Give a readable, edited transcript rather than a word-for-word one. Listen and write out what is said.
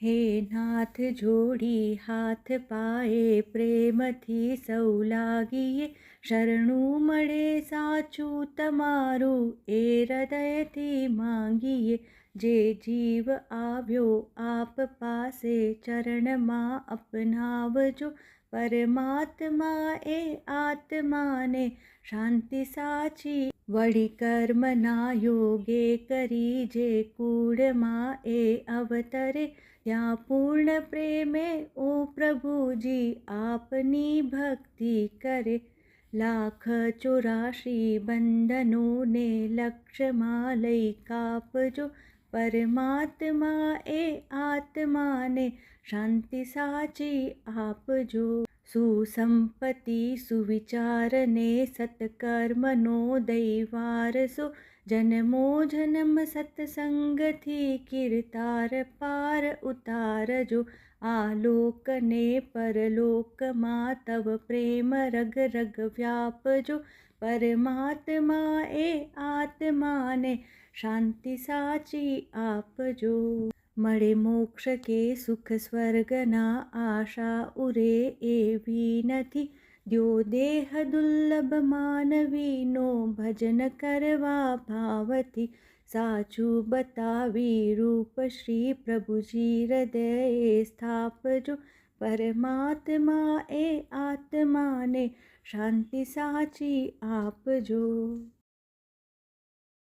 હે નાથ જોડી હાથ પાએ પ્રેમથી સૌ લાગીએ, શરણું મળે સાચું તમારું એ હૃદયથી માંગીએ. જે જીવ આવ્યો આપ પાસે ચરણમાં અપનાવજો, પરમાત્મા એ આત્માને શાંતિ સાચી. વળી કર્મના યોગે કરી જે કુળમાં એ અવતરે, ત્યાં પૂર્ણ પ્રેમે ઓ પ્રભુજી આપની ભક્તિ કરે. 1,84 બંધનોને લક્ષ્યમાં લઈ કાપજો, પરમાત્મા એ આત્માને શાંતિ સાચી આપજો. સુસંપત્તિ સુવિચારને સત્કર્મનો દઈ વારસો, જન્મો જન્મ સત્સંગથી કીર્તાર પાર ઉતારજો. આ લોકને પરલોકમાં તવ પ્રેમ રગ રગ વ્યાપજો, પરમાત્મા એ આત્માને શાંતિ સાચી આપજો. મળે મોક્ષ કે સુખ સ્વર્ગના આશા ઉરે એવી નથી, દ્યો દેહ દુર્લભ માનવીનો ભજન કરવા ભાવથી. સાચું બતાવી રૂપ શ્રી પ્રભુજી હૃદયે સ્થાપજો, પરમાત્મા એ આત્માને શાંતિ સાચી આપજો.